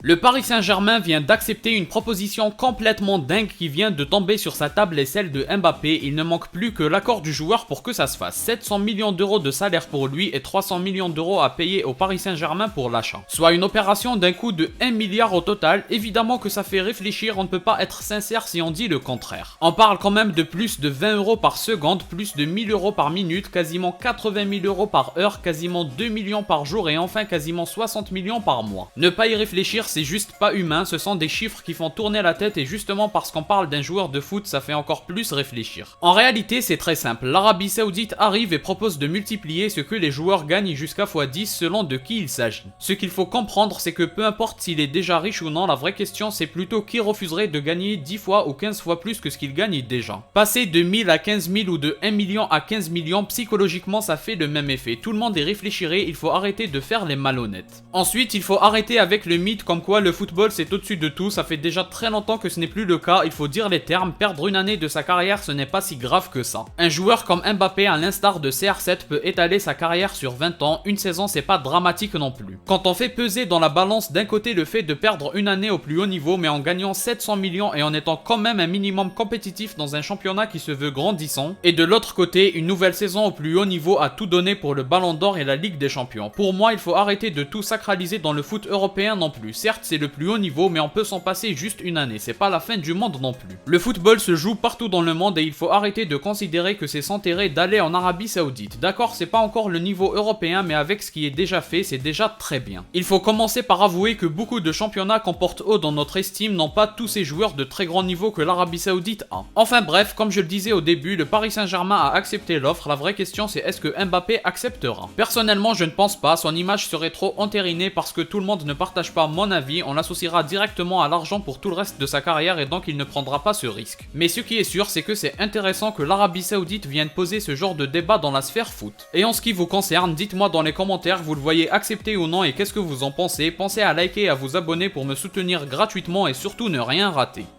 Le Paris Saint-Germain vient d'accepter une proposition complètement dingue qui vient de tomber sur sa table et celle de Mbappé. Il ne manque plus que l'accord du joueur pour que ça se fasse. 700 millions d'euros de salaire pour lui et 300 millions d'euros à payer au Paris Saint-Germain pour l'achat. Soit une opération d'un coût de 1 milliard au total. Évidemment que ça fait réfléchir, on ne peut pas être sincère si on dit le contraire. On parle quand même de plus de 20 euros par seconde, plus de 1000 euros par minute, quasiment 80 000 euros par heure, quasiment 2 millions par jour et enfin quasiment 60 millions par mois. Ne pas y réfléchir, c'est juste pas humain, ce sont des chiffres qui font tourner la tête et justement parce qu'on parle d'un joueur de foot, ça fait encore plus réfléchir. En réalité, c'est très simple, l'Arabie Saoudite arrive et propose de multiplier ce que les joueurs gagnent jusqu'à x10 selon de qui il s'agit. Ce qu'il faut comprendre, c'est que peu importe s'il est déjà riche ou non, la vraie question c'est plutôt qui refuserait de gagner 10 fois ou 15 fois plus que ce qu'il gagne déjà. Passer de 1000 à 15 000 ou de 1 million à 15 millions, psychologiquement ça fait le même effet. Tout le monde y réfléchirait, il faut arrêter de faire les malhonnêtes. Ensuite, il faut arrêter avec le mythe comme quoi le football c'est au-dessus de tout, ça fait déjà très longtemps que ce n'est plus le cas, il faut dire les termes, perdre une année de sa carrière ce n'est pas si grave que ça. Un joueur comme Mbappé à l'instar de CR7 peut étaler sa carrière sur 20 ans, une saison c'est pas dramatique non plus. Quand on fait peser dans la balance d'un côté le fait de perdre une année au plus haut niveau mais en gagnant 700 millions et en étant quand même un minimum compétitif dans un championnat qui se veut grandissant, et de l'autre côté une nouvelle saison au plus haut niveau à tout donner pour le Ballon d'Or et la Ligue des Champions. Pour moi il faut arrêter de tout sacraliser dans le foot européen non plus, certes c'est le plus haut niveau mais on peut s'en passer juste une année, c'est pas la fin du monde non plus. Le football se joue partout dans le monde et il faut arrêter de considérer que c'est s'enterrer d'aller en Arabie Saoudite. D'accord, c'est pas encore le niveau européen mais avec ce qui est déjà fait, c'est déjà très bien. Il faut commencer par avouer que beaucoup de championnats qu'on porte haut dans notre estime n'ont pas tous ces joueurs de très grand niveau que l'Arabie Saoudite a. Enfin bref, comme je le disais au début, le Paris Saint-Germain a accepté l'offre, la vraie question c'est est-ce que Mbappé acceptera? Personnellement je ne pense pas, son image serait trop entérinée parce que tout le monde ne partage pas mon avis, on l'associera directement à l'argent pour tout le reste de sa carrière et donc il ne prendra pas ce risque. Mais ce qui est sûr c'est que c'est intéressant que l'Arabie Saoudite vienne poser ce genre de débat dans la sphère foot. Et en ce qui vous concerne, dites-moi dans les commentaires, vous le voyez accepter ou non et qu'est-ce que vous en pensez? Pensez à liker et à vous abonner pour me soutenir gratuitement et surtout ne rien rater.